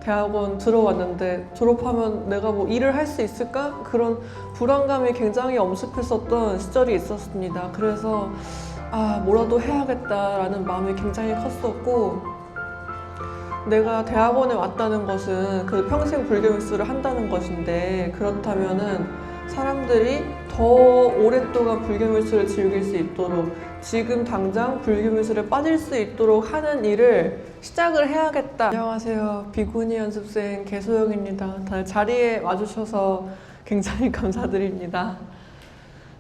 대학원 들어왔는데 졸업하면 내가 뭐 일을 할 수 있을까? 그런 불안감이 굉장히 엄습했었던 시절이 있었습니다. 그래서 뭐라도 해야겠다라는 마음이 굉장히 컸었고, 내가 대학원에 왔다는 것은 그 평생 불교미술을 한다는 것인데, 그렇다면은 사람들이 더 오랫동안 불교미술을 즐길 수 있도록, 지금 당장 불교미술에 빠질 수 있도록 하는 일을 시작을 해야겠다. 안녕하세요. 비구니 연습생 개소영입니다. 다들 자리에 와주셔서 굉장히 감사드립니다.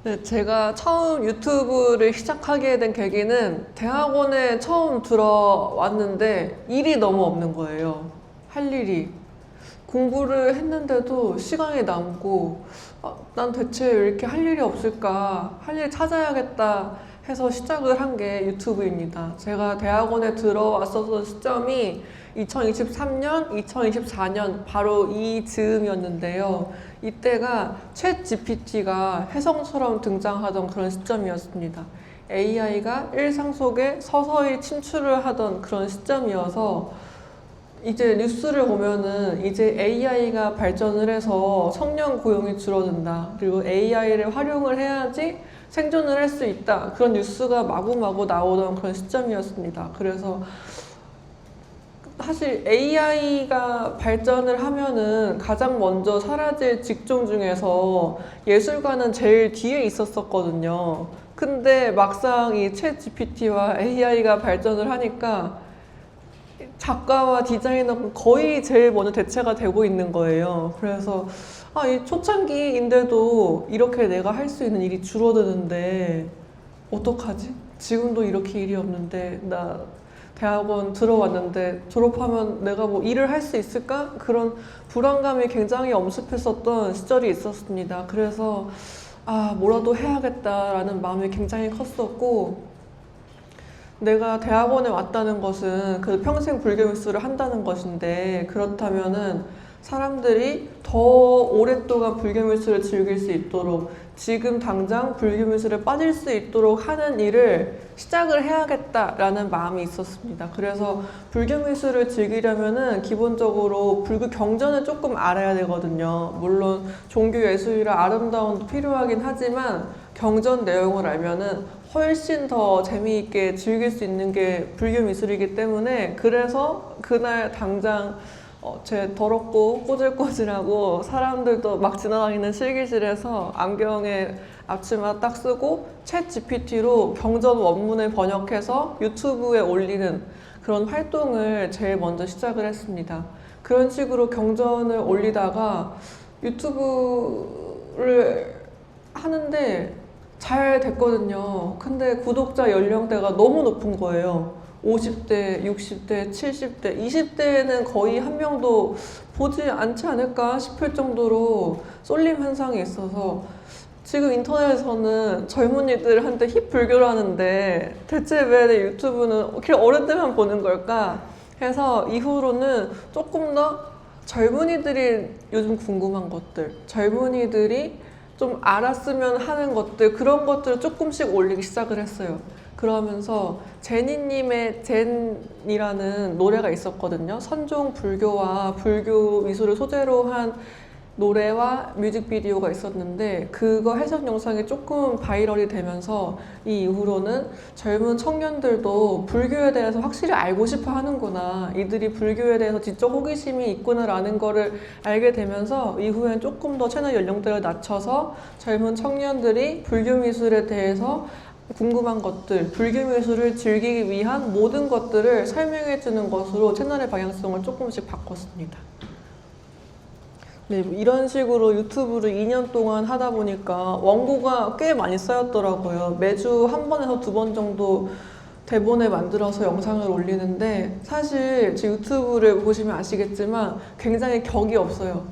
네, 제가 처음 유튜브를 시작하게 된 계기는 대학원에 처음 들어왔는데 일이 너무 없는 거예요. 할 일이. 공부를 했는데도 시간이 남고, 난 대체 왜 이렇게 할 일이 없을까? 할 일 찾아야겠다 해서 시작을 한 게 유튜브입니다. 제가 대학원에 들어왔었던 시점이 2023년, 2024년 바로 이 즈음이었는데요. 이때가 챗 GPT가 혜성처럼 등장하던 그런 시점이었습니다. AI가 일상 속에 서서히 침투를 하던 그런 시점이어서, 이제 뉴스를 보면은 이제 AI가 발전을 해서 청년 고용이 줄어든다. 그리고 AI를 활용을 해야지 생존을 할 수 있다. 그런 뉴스가 마구마구 나오던 그런 시점이었습니다. 그래서 사실 AI가 발전을 하면은 가장 먼저 사라질 직종 중에서 예술가는 제일 뒤에 있었었거든요. 근데 막상 이 챗 GPT와 AI가 발전을 하니까 작가와 디자이너가 거의 제일 먼저 대체가 되고 있는 거예요. 그래서 이 초창기인데도 이렇게 내가 할 수 있는 일이 줄어드는데 어떡하지? 지금도 이렇게 일이 없는데, 나 대학원 들어왔는데 졸업하면 내가 뭐 일을 할 수 있을까? 그런 불안감이 굉장히 엄습했었던 시절이 있었습니다. 그래서 뭐라도 해야겠다라는 마음이 굉장히 컸었고, 내가 대학원에 왔다는 것은 그 평생 불교미술을 한다는 것인데, 그렇다면은 사람들이 더 오랫동안 불교미술을 즐길 수 있도록, 지금 당장 불교미술에 빠질 수 있도록 하는 일을 시작을 해야겠다라는 마음이 있었습니다. 그래서 불교미술을 즐기려면은 기본적으로 불교 경전을 조금 알아야 되거든요. 물론 종교예술이라 아름다움도 필요하긴 하지만 경전 내용을 알면은 훨씬 더 재미있게 즐길 수 있는 게 불교미술이기 때문에, 그래서 그날 당장 제 더럽고 꼬질꼬질하고 사람들도 막 지나다니는 실기실에서 안경에 앞치마 딱 쓰고 챗 GPT로 경전 원문을 번역해서 유튜브에 올리는 그런 활동을 제일 먼저 시작을 했습니다. 그런 식으로 경전을 올리다가 유튜브를 하는데 잘 됐거든요. 근데 구독자 연령대가 너무 높은 거예요. 50대, 60대, 70대, 20대에는 거의 한 명도 보지 않지 않을까 싶을 정도로 쏠림 현상이 있어서, 지금 인터넷에서는 젊은이들한테 힙 불교를 하는데 대체 왜 내 유튜브는 이렇게 어른들만 보는 걸까 해서, 이후로는 조금 더 젊은이들이 요즘 궁금한 것들, 젊은이들이 좀 알았으면 하는 것들, 그런 것들을 조금씩 올리기 시작을 했어요. 그러면서 제니님의 젠이라는 노래가 있었거든요. 선종 불교와 불교 미술을 소재로 한 노래와 뮤직비디오가 있었는데, 그거 해석 영상이 조금 바이럴이 되면서 이 이후로는 젊은 청년들도 불교에 대해서 확실히 알고 싶어 하는구나, 이들이 불교에 대해서 지적 호기심이 있구나라는 거를 알게 되면서, 이후엔 조금 더 채널 연령대를 낮춰서 젊은 청년들이 불교 미술에 대해서 궁금한 것들, 불교 미술을 즐기기 위한 모든 것들을 설명해 주는 것으로 채널의 방향성을 조금씩 바꿨습니다. 네, 이런 식으로 유튜브를 2년 동안 하다 보니까 원고가 꽤 많이 쌓였더라고요. 매주 한 번에서 2번 정도 대본을 만들어서 영상을 올리는데, 사실 제 유튜브를 보시면 아시겠지만 굉장히 격이 없어요.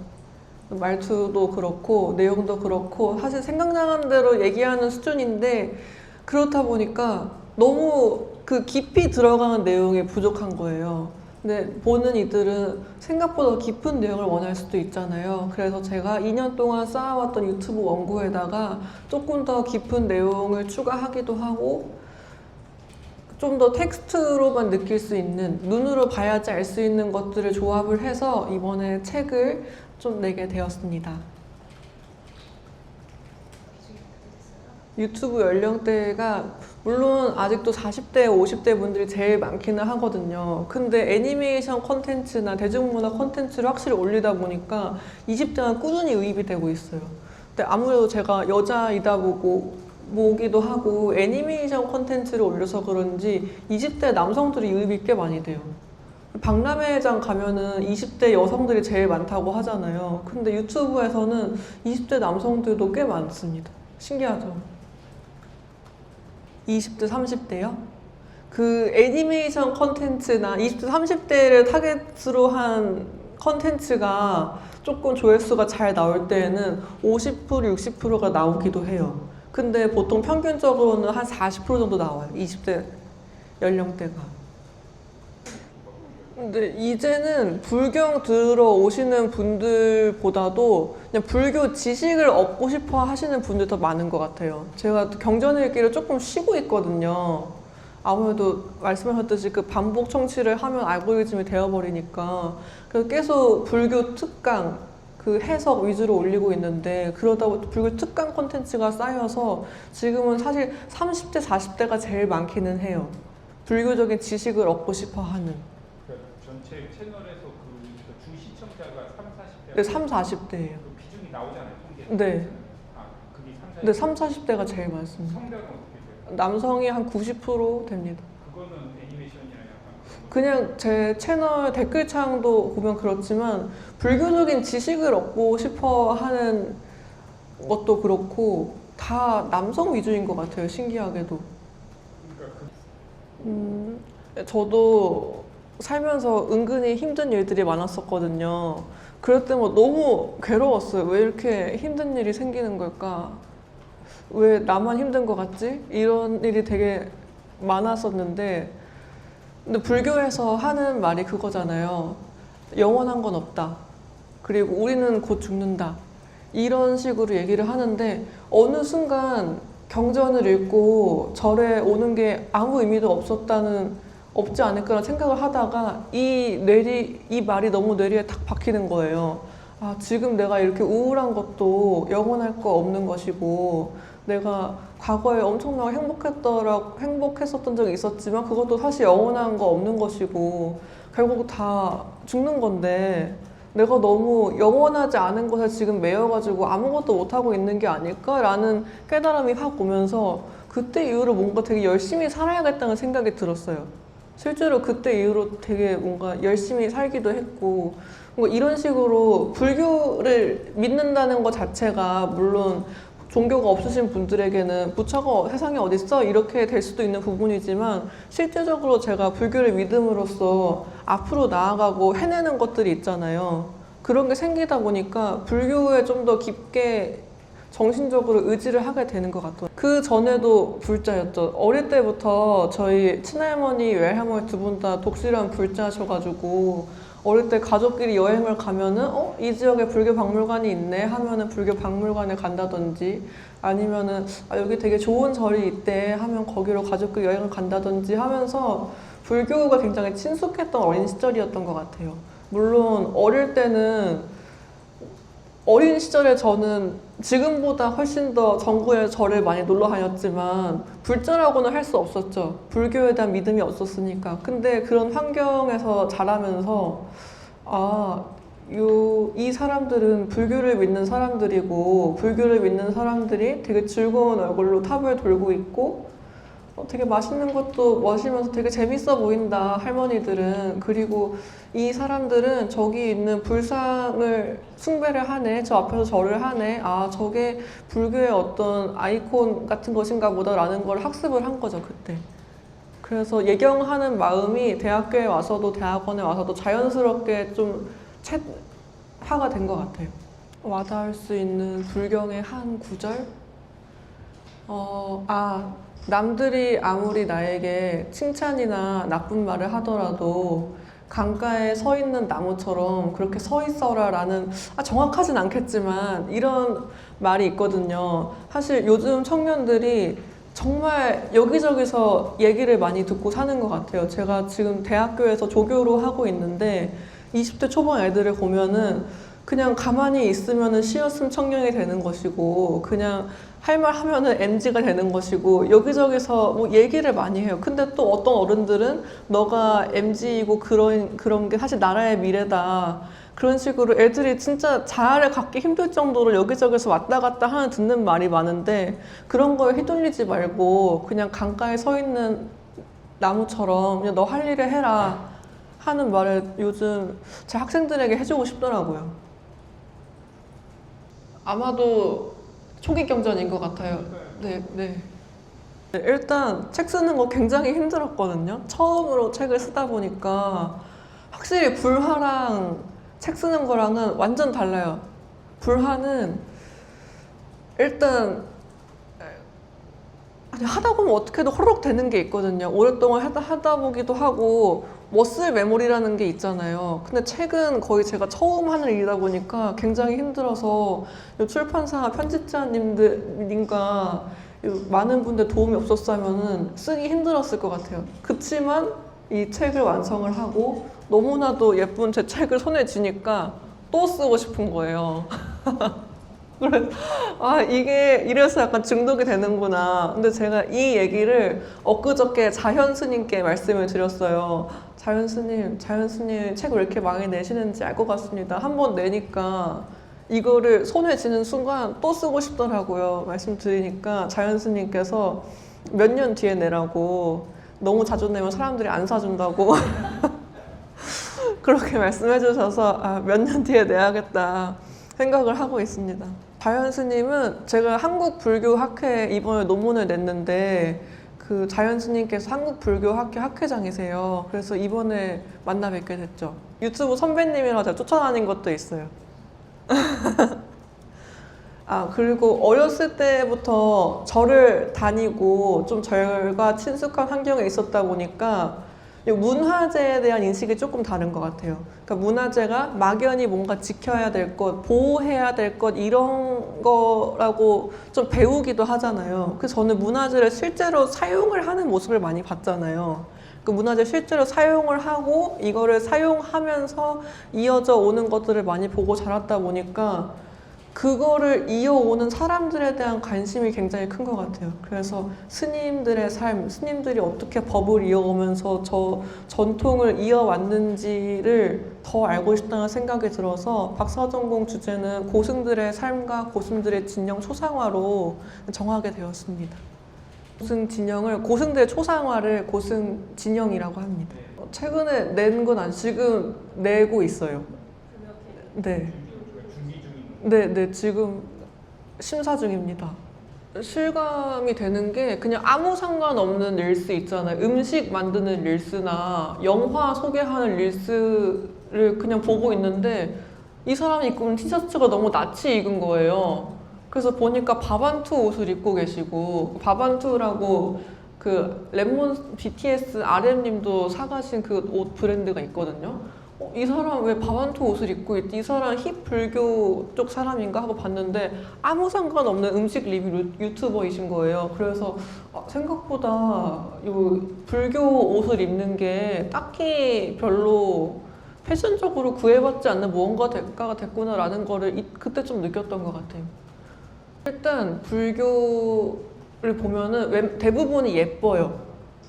말투도 그렇고 내용도 그렇고 사실 생각나는 대로 얘기하는 수준인데, 그렇다 보니까 너무 그 깊이 들어가는 내용이 부족한 거예요. 근데 보는 이들은 생각보다 깊은 내용을 원할 수도 있잖아요. 그래서 제가 2년 동안 쌓아왔던 유튜브 원고에다가 조금 더 깊은 내용을 추가하기도 하고, 좀 더 텍스트로만 느낄 수 있는, 눈으로 봐야지 알 수 있는 것들을 조합을 해서 이번에 책을 좀 내게 되었습니다. 유튜브 연령대가 물론 아직도 40대, 50대 분들이 제일 많기는 하거든요. 근데 애니메이션 콘텐츠나 대중문화 콘텐츠를 확실히 올리다 보니까 20대가 꾸준히 유입이 되고 있어요. 근데 아무래도 제가 여자이다 보기도 하고 애니메이션 콘텐츠를 올려서 그런지 20대 남성들이 유입이 꽤 많이 돼요. 박람회장 가면은 20대 여성들이 제일 많다고 하잖아요. 근데 유튜브에서는 20대 남성들도 꽤 많습니다. 신기하죠? 20대, 30대요? 그 애니메이션 컨텐츠나 20대, 30대를 타겟으로 한 컨텐츠가 조금 조회수가 잘 나올 때에는 50%, 60%가 나오기도 해요. 근데 보통 평균적으로는 한 40% 정도 나와요. 20대 연령대가. 근데 이제는 불경 들어오시는 분들보다도 그냥 불교 지식을 얻고 싶어 하시는 분들이 더 많은 것 같아요. 제가 경전읽기를 조금 쉬고 있거든요. 아무래도 말씀하셨듯이 그 반복 청취를 하면 알고리즘이 되어버리니까 그래서 계속 불교 특강 그 해석 위주로 올리고 있는데 그러다 보니 불교 특강 콘텐츠가 쌓여서 지금은 사실 30대, 40대가 제일 많기는 해요. 불교적인 지식을 얻고 싶어 하는. 전체 채널에서 그 주 시청자가 3, 40대? 네, 3, 40대예요. 그 비중이 나오잖아요, 통계. 네. 아, 그게 3, 40대? 네, 3, 40대가 제일 많습니다. 성별은 어떻게 돼요? 남성이 한 90% 됩니다. 그거는 애니메이션이랑 약간 그냥 제 채널 댓글창도 보면 그렇지만 불교적인 지식을 얻고 싶어 하는 것도 그렇고 다 남성 위주인 것 같아요, 신기하게도. 저도 살면서 은근히 힘든 일들이 많았었거든요. 그럴 때 뭐 너무 괴로웠어요. 왜 이렇게 힘든 일이 생기는 걸까? 왜 나만 힘든 것 같지? 이런 일이 되게 많았었는데 근데 불교에서 하는 말이 그거잖아요. 영원한 건 없다. 그리고 우리는 곧 죽는다. 이런 식으로 얘기를 하는데 어느 순간 경전을 읽고 절에 오는 게 아무 의미도 없지 않을까라는 생각을 하다가 이 말이 너무 뇌리에 탁 박히는 거예요. 아, 지금 내가 이렇게 우울한 것도 영원할 거 없는 것이고 내가 과거에 엄청나게 행복했었던 적이 있었지만 그것도 사실 영원한 거 없는 것이고 결국 다 죽는 건데 내가 너무 영원하지 않은 것에 지금 매여가지고 아무것도 못하고 있는 게 아닐까라는 깨달음이 확 오면서 그때 이후로 뭔가 되게 열심히 살아야겠다는 생각이 들었어요. 실제로 그때 이후로 되게 뭔가 열심히 살기도 했고 뭔가 이런 식으로 불교를 믿는다는 것 자체가 물론 종교가 없으신 분들에게는 부처가 세상에 어딨어? 이렇게 될 수도 있는 부분이지만 실제적으로 제가 불교를 믿음으로써 앞으로 나아가고 해내는 것들이 있잖아요. 그런 게 생기다 보니까 불교에 좀 더 깊게 정신적으로 의지를 하게 되는 것 같아요. 그 전에도 불자였죠. 어릴 때부터 저희 친할머니, 외할머니 두 분 다 독실한 불자셔가지고 어릴 때 가족끼리 여행을 가면은 이 지역에 불교 박물관이 있네 하면은 불교 박물관에 간다든지 아니면은 여기 되게 좋은 절이 있대 하면 거기로 가족끼리 여행을 간다든지 하면서 불교가 굉장히 친숙했던 어린 시절이었던 것 같아요. 물론 어린 시절에 저는 지금보다 훨씬 더 정부의 절을 많이 놀러 다녔지만 불자라고는 할 수 없었죠. 불교에 대한 믿음이 없었으니까. 근데 그런 환경에서 자라면서 이 사람들은 불교를 믿는 사람들이고 불교를 믿는 사람들이 되게 즐거운 얼굴로 탑을 돌고 있고 되게 맛있는 것도 마시면서 되게 재밌어 보인다, 할머니들은. 그리고 이 사람들은 저기 있는 불상을 숭배를 하네, 저 앞에서 절을 하네, 아, 저게 불교의 어떤 아이콘 같은 것인가 보다라는 걸 학습을 한 거죠, 그때. 그래서 예경하는 마음이 대학교에 와서도 대학원에 와서도 자연스럽게 좀 화가 된 것 같아요. 와닿을 수 있는 불경의 한 구절? 남들이 아무리 나에게 칭찬이나 나쁜 말을 하더라도 강가에 서 있는 나무처럼 그렇게 서 있어라 라는 정확하진 않겠지만 이런 말이 있거든요. 사실 요즘 청년들이 정말 여기저기서 얘기를 많이 듣고 사는 것 같아요. 제가 지금 대학교에서 조교로 하고 있는데 20대 초반 애들을 보면은 그냥 가만히 있으면은 시어슴 청년이 되는 것이고 그냥 할 말 하면은 MZ가 되는 것이고 여기저기서 뭐 얘기를 많이 해요. 근데 또 어떤 어른들은 너가 MZ이고 그런 게 사실 나라의 미래다. 그런 식으로 애들이 진짜 자아를 갖기 힘들 정도로 여기저기서 왔다 갔다 하는 듣는 말이 많은데 그런 거에 휘둘리지 말고 그냥 강가에 서 있는 나무처럼 그냥 너 할 일을 해라 하는 말을 요즘 제 학생들에게 해주고 싶더라고요. 아마도 초기 경전인 것 같아요. 네, 네. 일단 책 쓰는 거 굉장히 힘들었거든요. 처음으로 책을 쓰다 보니까 확실히 불화랑 책 쓰는 거랑은 완전 달라요. 불화는 일단 하다 보면 어떻게든 호로록 되는 게 있거든요. 오랫동안 하다 보기도 하고 머슬 메모리라는 게 있잖아요. 근데 책은 거의 제가 처음 하는 일이다 보니까 굉장히 힘들어서 출판사 편집자님들님과 많은 분들 도움이 없었다면은 쓰기 힘들었을 것 같아요. 그치만 이 책을 완성을 하고 너무나도 예쁜 제 책을 손에 쥐니까 또 쓰고 싶은 거예요. 그래, 이게 이래서 약간 중독이 되는구나. 근데 제가 이 얘기를 엊그저께 자현 스님께 말씀을 드렸어요. 자현 스님 책 왜 이렇게 많이 내시는지 알 것 같습니다. 한 번 내니까 이거를 손에 쥐는 순간 또 쓰고 싶더라고요. 말씀드리니까 자현 스님께서 몇 년 뒤에 내라고, 너무 자주 내면 사람들이 안 사준다고 그렇게 말씀해 주셔서 몇 년 뒤에 내야겠다 생각을 하고 있습니다. 자연 스님은 제가 한국불교학회 이번에 논문을 냈는데 그 자연 스님께서 한국불교학회 학회장이세요. 그래서 이번에 만나 뵙게 됐죠. 유튜브 선배님이라 제가 쫓아다닌 것도 있어요. 그리고 어렸을 때부터 절을 다니고 좀 절과 친숙한 환경에 있었다 보니까 문화재에 대한 인식이 조금 다른 것 같아요. 그러니까 문화재가 막연히 뭔가 지켜야 될 것, 보호해야 될 것 이런 거라고 좀 배우기도 하잖아요. 그래서 저는 문화재를 실제로 사용을 하는 모습을 많이 봤잖아요. 그 문화재 실제로 사용을 하고 이거를 사용하면서 이어져 오는 것들을 많이 보고 자랐다 보니까 그거를 이어오는 사람들에 대한 관심이 굉장히 큰 것 같아요. 그래서 스님들의 삶, 스님들이 어떻게 법을 이어오면서 저 전통을 이어왔는지를 더 알고 싶다는 생각이 들어서 박사전공 주제는 고승들의 삶과 고승들의 진영 초상화로 정하게 되었습니다. 고승 진영을, 고승들의 초상화를 고승 진영이라고 합니다. 최근에 낸 건 지금 내고 있어요. 네. 네, 지금 심사 중입니다. 실감이 되는 게 그냥 아무 상관없는 릴스 있잖아요. 음식 만드는 릴스나 영화 소개하는 릴스를 그냥 보고 있는데 이 사람이 입고 있는 티셔츠가 너무 낯이 익은 거예요. 그래서 보니까 바반투 옷을 입고 계시고, 바반투라고 그 랩몬 BTS RM님도 사가신 그 옷 브랜드가 있거든요. 이 사람 왜 바반투 옷을 입고 있지? 이 사람 힙 불교 쪽 사람인가 하고 봤는데 아무 상관없는 음식 리뷰 유튜버이신 거예요. 그래서 생각보다 요 불교 옷을 입는 게 딱히 별로 패션적으로 구애받지 않는 무언가가 됐구나라는 거를 그때 좀 느꼈던 것 같아요. 일단 불교를 보면은 대부분이 예뻐요.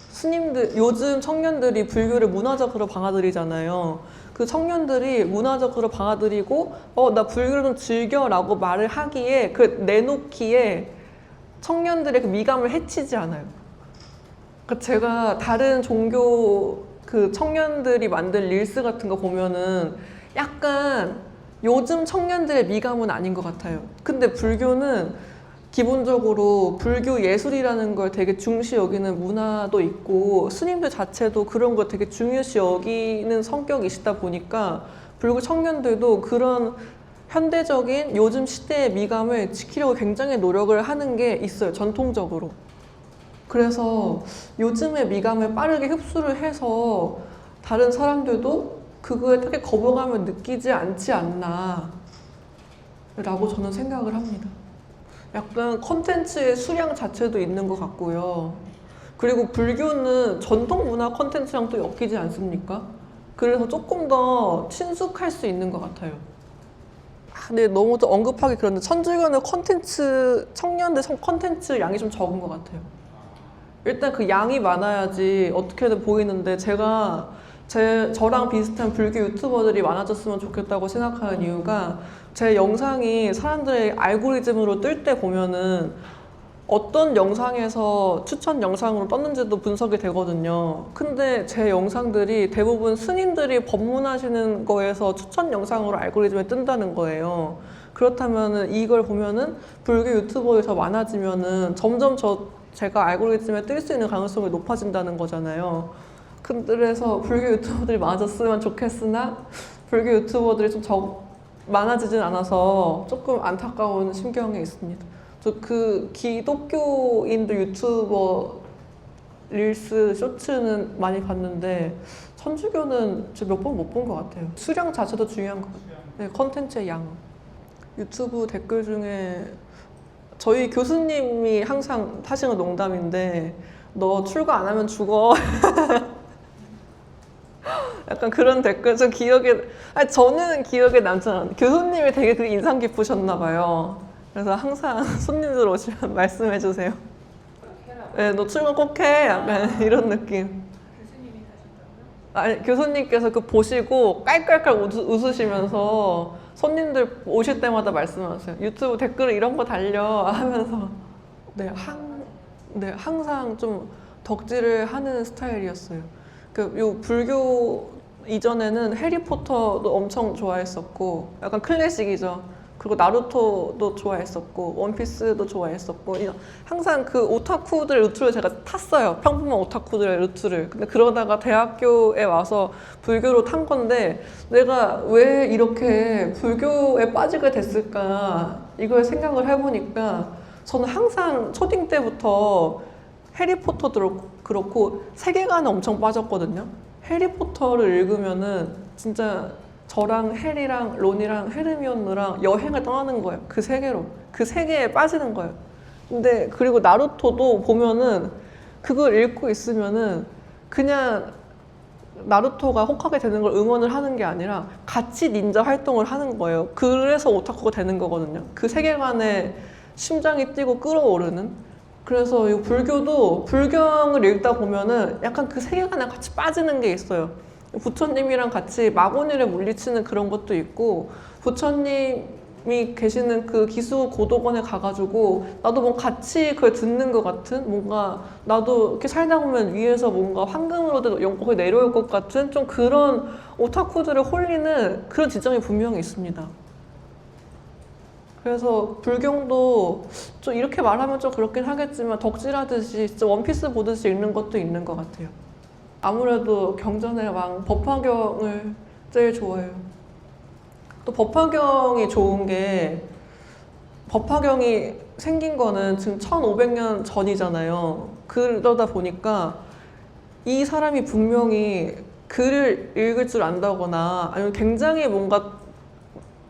스님들, 요즘 청년들이 불교를 문화적으로 받아들이잖아요. 그 청년들이 문화적으로 받아들이고 나 불교를 좀 즐겨라고 말을 하기에, 그 내놓기에 청년들의 그 미감을 해치지 않아요. 그러니까 제가 다른 종교 그 청년들이 만든 릴스 같은 거 보면은 약간 요즘 청년들의 미감은 아닌 것 같아요. 근데 불교는 기본적으로 불교 예술이라는 걸 되게 중시 여기는 문화도 있고 스님들 자체도 그런 걸 되게 중요시 여기는 성격이시다 보니까 불교 청년들도 그런 현대적인 요즘 시대의 미감을 지키려고 굉장히 노력을 하는 게 있어요, 전통적으로. 그래서 요즘의 미감을 빠르게 흡수를 해서 다른 사람들도 그거에 크게 거부감을 느끼지 않지 않나 라고 저는 생각을 합니다. 약간 컨텐츠의 수량 자체도 있는 것 같고요. 그리고 불교는 전통 문화 컨텐츠랑 또 엮이지 않습니까? 그래서 조금 더 친숙할 수 있는 것 같아요. 근데 너무 또 언급하기 그런데 천주교는 컨텐츠, 청년들 컨텐츠 양이 좀 적은 것 같아요. 일단 그 양이 많아야지 어떻게든 보이는데 저랑 비슷한 불교 유튜버들이 많아졌으면 좋겠다고 생각하는 이유가 제 영상이 사람들의 알고리즘으로 뜰 때 보면은 어떤 영상에서 추천 영상으로 떴는지도 분석이 되거든요. 근데 제 영상들이 대부분 스님들이 법문하시는 거에서 추천 영상으로 알고리즘에 뜬다는 거예요. 그렇다면은 이걸 보면은 불교 유튜버들이 더 많아지면은 점점 제가 알고리즘에 뜰 수 있는 가능성이 높아진다는 거잖아요. 그래서 불교 유튜버들이 많아졌으면 좋겠으나 불교 유튜버들이 많아지진 않아서 조금 안타까운 심경에 있습니다. 저 그 기독교인들 유튜버 릴스 쇼츠는 많이 봤는데 천주교는 저 몇 번 못 본 것 같아요. 수량 자체도 중요한 것 같아요. 네, 컨텐츠의 양. 유튜브 댓글 중에 저희 교수님이 항상 하시는 농담인데 너 출가 안 하면 죽어. 약간 그런 댓글 저는 기억에 남지 않아요. 교수님이 되게 그게 인상 깊으셨나 봐요. 그래서 항상 손님들 오시면 말씀해 주세요. 네, 너 출근 꼭 해. 약간 이런 느낌. 교수님이 하신다고요? 아니, 교수님께서 그 보시고 깔깔깔 웃으시면서 손님들 오실 때마다 말씀하세요. 유튜브 댓글에 이런 거 달려 하면서. 네, 항상 좀 덕질을 하는 스타일이었어요. 요 불교 이전에는 해리포터도 엄청 좋아했었고, 약간 클래식이죠. 그리고 나루토도 좋아했었고, 원피스도 좋아했었고, 항상 그 오타쿠들의 루트를 제가 탔어요. 평범한 오타쿠들의 루트를. 근데 그러다가 대학교에 와서 불교로 탄 건데, 내가 왜 이렇게 불교에 빠지게 됐을까, 이걸 생각을 해보니까, 저는 항상 초딩 때부터 해리포터도 그렇고 세계관에 엄청 빠졌거든요. 해리포터를 읽으면은 진짜 저랑 해리랑 론이랑 헤르미온느랑 여행을 떠나는 거예요. 그 세계로. 그 세계에 빠지는 거예요. 근데 그리고 나루토도 보면은 그걸 읽고 있으면은 그냥 나루토가 호카게 되는 걸 응원을 하는 게 아니라 같이 닌자 활동을 하는 거예요. 그래서 오타쿠가 되는 거거든요. 그 세계관에 심장이 뛰고 끓어오르는. 그래서 이 불교도 불경을 읽다 보면은 약간 그 세계관에 같이 빠지는 게 있어요. 부처님이랑 같이 마구니를 물리치는 그런 것도 있고, 부처님이 계시는 그 기수 고도관에 가가지고 나도 뭐 같이 그걸 듣는 것 같은, 뭔가 나도 이렇게 살다 보면 위에서 뭔가 황금으로 거기 내려올 것 같은 좀 그런 오타쿠들을 홀리는 그런 지점이 분명히 있습니다. 그래서 불경도 좀 이렇게 말하면 좀 그렇긴 하겠지만 덕질하듯이 진짜 원피스 보듯이 읽는 것도 있는 것 같아요. 아무래도 경전의 왕 법화경을 제일 좋아해요. 또 법화경이 좋은 게 법화경이 생긴 거는 지금 1500년 전이잖아요. 그러다 보니까 이 사람이 분명히 글을 읽을 줄 안다거나 아니면 굉장히 뭔가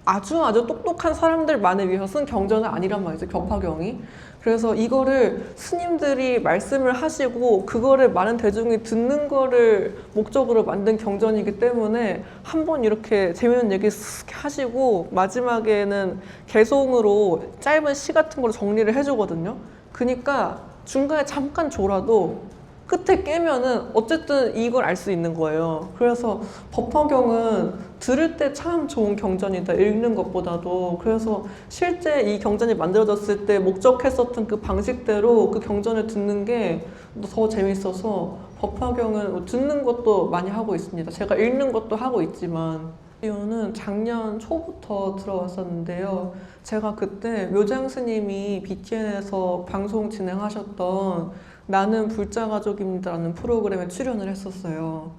아주 똑똑한 사람들만을 위해서 쓴 경전은 아니란 말이죠, 법화경이. 그래서 이거를 스님들이 말씀을 하시고 그거를 많은 대중이 듣는 거를 목적으로 만든 경전이기 때문에 한번 이렇게 재밌는 얘기 하시고 마지막에는 개송으로 짧은 시 같은 걸로 정리를 해주거든요. 그러니까 중간에 잠깐 졸아도 끝에 깨면은 어쨌든 이걸 알 수 있는 거예요. 그래서 법화경은 들을 때 참 좋은 경전이다, 읽는 것보다도. 그래서 실제 이 경전이 만들어졌을 때 목적했었던 그 방식대로 그 경전을 듣는 게 더 재밌어서 법화경은 듣는 것도 많이 하고 있습니다. 제가 읽는 것도 하고 있지만. 이유는 작년 초부터 들어왔었는데요. 제가 그때 묘장 스님이 BTN에서 방송 진행하셨던 나는 불자가족입니다라는 프로그램에 출연을 했었어요.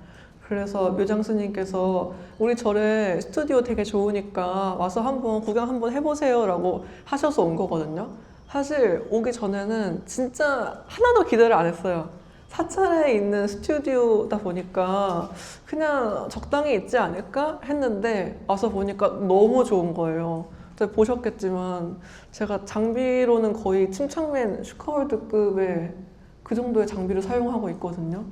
그래서 묘장 스님께서 우리 절에 스튜디오 되게 좋으니까 와서 한번 구경 한번 해보세요 라고 하셔서 온 거거든요. 사실 오기 전에는 진짜 하나도 기대를 안 했어요. 사찰에 있는 스튜디오다 보니까 그냥 적당히 있지 않을까 했는데 와서 보니까 너무 좋은 거예요. 보셨겠지만 제가 장비로는 거의 침착맨 슈카월드급의 그 정도의 장비를 사용하고 있거든요.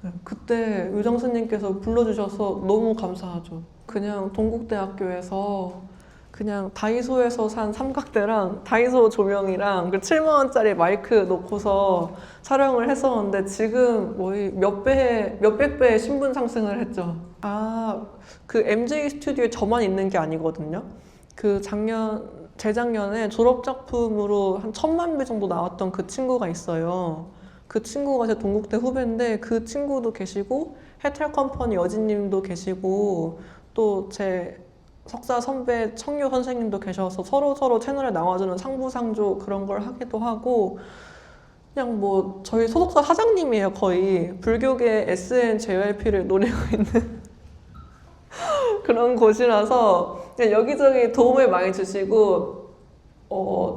네, 그때 유정수님께서 불러주셔서 너무 감사하죠. 그냥 동국대학교에서 그냥 다이소에서 산 삼각대랑 다이소 조명이랑 그 7만 원짜리 마이크 놓고서 촬영을 했었는데 지금 거의 몇백 배의 신분 상승을 했죠. 그 MJ 스튜디오에 저만 있는 게 아니거든요. 그 재작년에 졸업작품으로 한 1000만 배 정도 나왔던 그 친구가 있어요. 그 친구가 제 동국대 후배인데 그 친구도 계시고 해탈컴퍼니 여진님도 계시고 또 제 석사 선배 청유 선생님도 계셔서 서로 채널에 나와주는 상부상조 그런 걸 하기도 하고 그냥 뭐 저희 소속사 사장님이에요. 거의 불교계 SN JYP를 노리고 있는 그런 곳이라서 그냥 여기저기 도움을 많이 주시고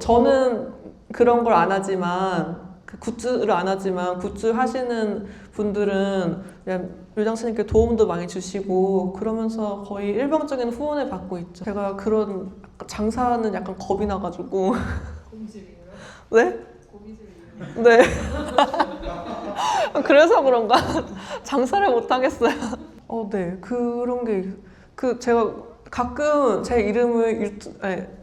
저는 그런 걸 안 하지만 그 굿즈를 안 하지만 굿즈 하시는 분들은 그냥 유장스님께 도움도 많이 주시고 그러면서 거의 일방적인 후원을 받고 있죠. 제가 그런 장사는 약간 겁이 나가지고 고미줄이에요? 네? 고미줄이에요? 네. 그래서 그런가? 장사를 못 하겠어요. 네. 그런 게 제가 가끔 제 이름을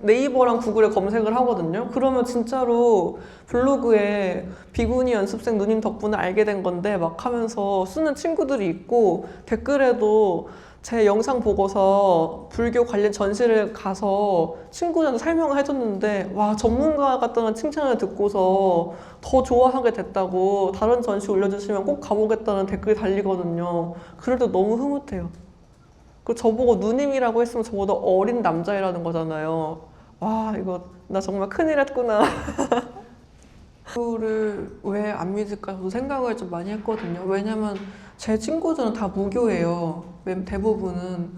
네이버랑 구글에 검색을 하거든요. 그러면 진짜로 블로그에 비구니 연습생 누님 덕분에 알게 된 건데 막 하면서 쓰는 친구들이 있고 댓글에도 제 영상 보고서 불교 관련 전시를 가서 친구들한테 설명을 해줬는데 와 전문가 같다는 칭찬을 듣고서 더 좋아하게 됐다고 다른 전시 올려주시면 꼭 가보겠다는 댓글이 달리거든요. 그럴 때 너무 흐뭇해요. 그 저보고 누님이라고 했으면 저보다 어린 남자애라는 거잖아요. 와 이거 나 정말 큰일 했구나. 불교를 왜 안 믿을까 저도 생각을 좀 많이 했거든요. 왜냐면 제 친구들은 다 무교예요. 대부분은.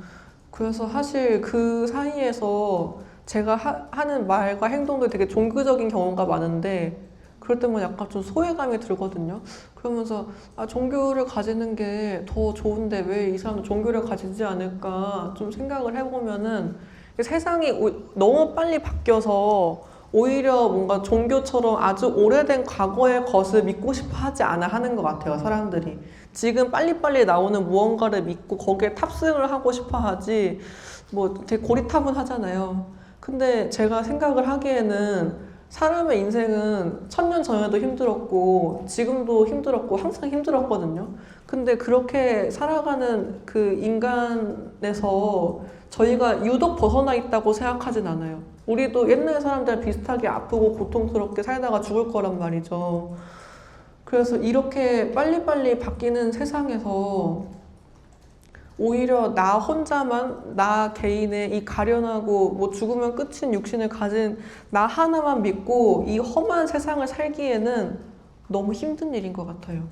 그래서 사실 그 사이에서 제가 하는 말과 행동도 되게 종교적인 경우가 많은데 그럴 때만 약간 좀 소외감이 들거든요. 그러면서 종교를 가지는 게 더 좋은데 왜 이 사람도 종교를 가지지 않을까 좀 생각을 해보면은 세상이 너무 빨리 바뀌어서 오히려 뭔가 종교처럼 아주 오래된 과거의 것을 믿고 싶어 하지 않아 하는 것 같아요, 사람들이. 지금 빨리빨리 나오는 무언가를 믿고 거기에 탑승을 하고 싶어 하지 뭐 되게 고리타분하잖아요. 근데 제가 생각을 하기에는 사람의 인생은 1000년 전에도 힘들었고 지금도 힘들었고 항상 힘들었거든요. 근데 그렇게 살아가는 그 인간에서 저희가 유독 벗어나 있다고 생각하진 않아요. 우리도 옛날 사람들 비슷하게 아프고 고통스럽게 살다가 죽을 거란 말이죠. 그래서 이렇게 빨리빨리 바뀌는 세상에서 오히려 나 혼자만, 나 개인의 이 가련하고 뭐 죽으면 끝인 육신을 가진 나 하나만 믿고 이 험한 세상을 살기에는 너무 힘든 일인 것 같아요.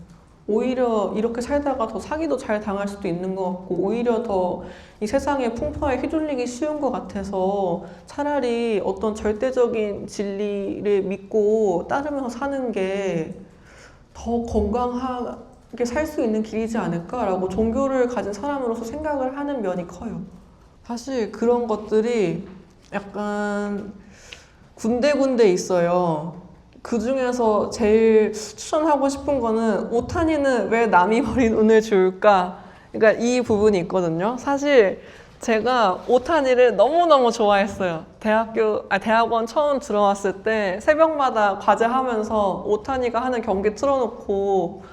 오히려 이렇게 살다가 더 사기도 잘 당할 수도 있는 것 같고 오히려 더 이 세상의 풍파에 휘둘리기 쉬운 것 같아서 차라리 어떤 절대적인 진리를 믿고 따르면서 사는 게 더 건강하게 살 수 있는 길이지 않을까라고 종교를 가진 사람으로서 생각을 하는 면이 커요. 사실 그런 것들이 약간 군데군데 있어요. 그 중에서 제일 추천하고 싶은 거는 오타니는 왜 남이 버린 운을 줄까? 그러니까 이 부분이 있거든요. 사실 제가 오타니를 너무너무 좋아했어요. 대학원 처음 들어왔을 때 새벽마다 과제하면서 오타니가 하는 경기 틀어놓고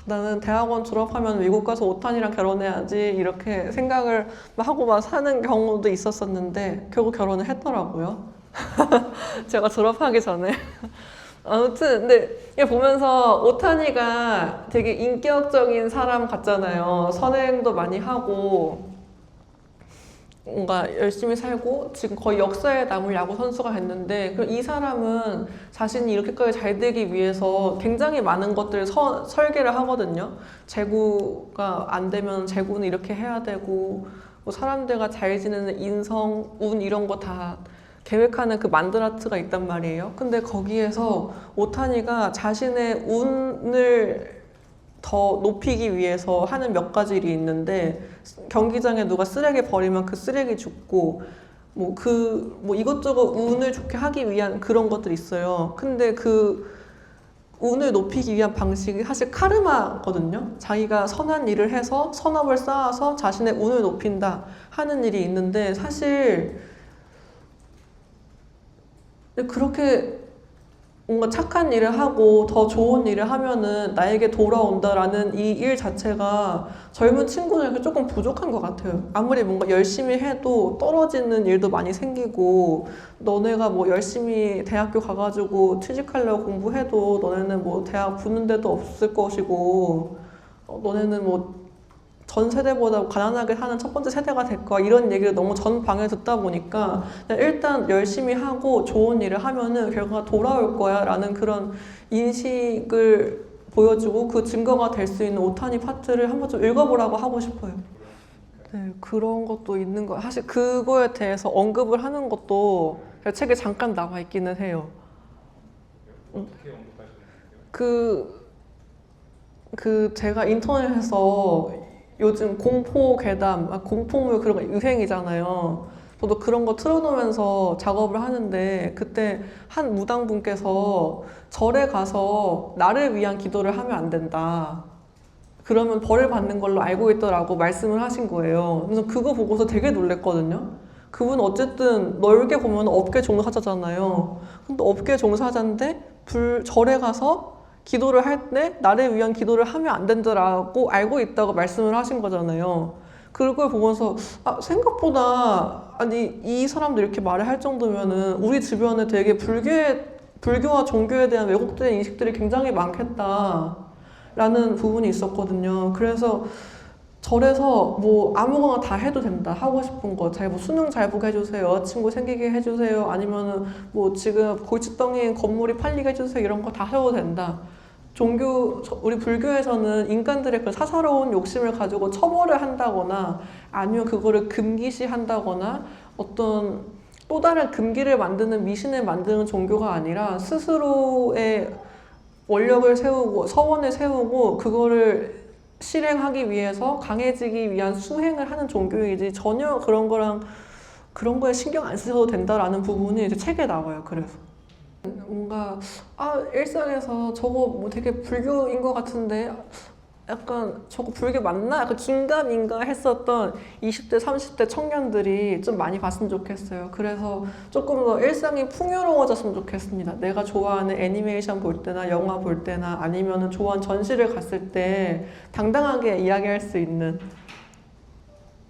나는 대학원 졸업하면 미국 가서 오타니랑 결혼해야지 이렇게 생각을 하고 막 사는 경우도 있었었는데 결국 결혼을 했더라고요. 제가 졸업하기 전에. 아무튼 근데 보면서 오타니가 되게 인격적인 사람 같잖아요. 선행도 많이 하고 뭔가 열심히 살고 지금 거의 역사에 남을 야구 선수가 됐는데 이 사람은 자신이 이렇게까지 잘 되기 위해서 굉장히 많은 것들을 설계를 하거든요. 재구가 안 되면 재구는 이렇게 해야 되고 뭐 사람들과 잘 지내는 인성, 운 이런 거 다 계획하는 그 만드라트가 있단 말이에요. 근데 거기에서 오타니가 자신의 운을 더 높이기 위해서 하는 몇 가지 일이 있는데 경기장에 누가 쓰레기 버리면 그 쓰레기 줍고 뭐 이것저것 운을 좋게 하기 위한 그런 것들이 있어요. 근데 그 운을 높이기 위한 방식이 사실 카르마거든요. 자기가 선한 일을 해서 선업을 쌓아서 자신의 운을 높인다 하는 일이 있는데 사실 그렇게 뭔가 착한 일을 하고 더 좋은 일을 하면은 나에게 돌아온다라는 이 일 자체가 젊은 친구들에게 조금 부족한 것 같아요. 아무리 뭔가 열심히 해도 떨어지는 일도 많이 생기고 너네가 뭐 열심히 대학교 가가지고 취직하려고 공부해도 너네는 뭐 대학 붙는 데도 없을 것이고 너네는 뭐 전 세대보다 가난하게 사는 첫 번째 세대가 될 거야 이런 얘기를 너무 전방에 듣다 보니까 그냥 일단 열심히 하고 좋은 일을 하면은 결과가 돌아올 거야 라는 그런 인식을 보여주고 그 증거가 될 수 있는 오타니 파트를 한번 좀 읽어보라고 하고 싶어요. 네, 그런 것도 있는 거 사실 그거에 대해서 언급을 하는 것도 책에 잠깐 나와 있기는 해요. 어떻게 언급하셨나요? 제가 인터넷에서 요즘 공포 괴담, 공포물 그런 거 유행이잖아요. 저도 그런 거 틀어놓으면서 작업을 하는데 그때 한 무당분께서 절에 가서 나를 위한 기도를 하면 안 된다. 그러면 벌을 받는 걸로 알고 있더라고 말씀을 하신 거예요. 그래서 그거 보고서 되게 놀랬거든요. 그분 어쨌든 넓게 보면 업계 종사자잖아요. 근데 업계 종사자인데 절에 가서 기도를 할 때 나를 위한 기도를 하면 안 된다라고 알고 있다고 말씀을 하신 거잖아요. 그걸 보면서 생각보다 아니 이 사람도 이렇게 말을 할 정도면은 우리 주변에 되게 불교와 종교에 대한 왜곡된 인식들이 굉장히 많겠다라는 부분이 있었거든요. 그래서 절에서 뭐 아무거나 다 해도 된다. 하고 싶은 거. 뭐 수능 잘 보게 해주세요. 여자친구 생기게 해주세요. 아니면은 뭐 지금 골칫덩이인 건물이 팔리게 해주세요. 이런 거 다 해도 된다. 우리 불교에서는 인간들의 그 사사로운 욕심을 가지고 처벌을 한다거나 아니면 그거를 금기시한다거나 어떤 또 다른 금기를 만드는 미신을 만드는 종교가 아니라 스스로의 원력을 세우고 서원을 세우고 그거를 실행하기 위해서 강해지기 위한 수행을 하는 종교이지 전혀 그런 거에 신경 안 쓰셔도 된다라는 부분이 이제 책에 나와요. 그래서 뭔가 일상에서 저거 뭐 되게 불교인 것 같은데 약간 저거 불교 맞나? 약간 긴가민가 했었던 20대, 30대 청년들이 좀 많이 봤으면 좋겠어요. 그래서 조금 더 일상이 풍요로워졌으면 좋겠습니다. 내가 좋아하는 애니메이션 볼 때나 영화 볼 때나 아니면 좋아하는 전시를 갔을 때 당당하게 이야기할 수 있는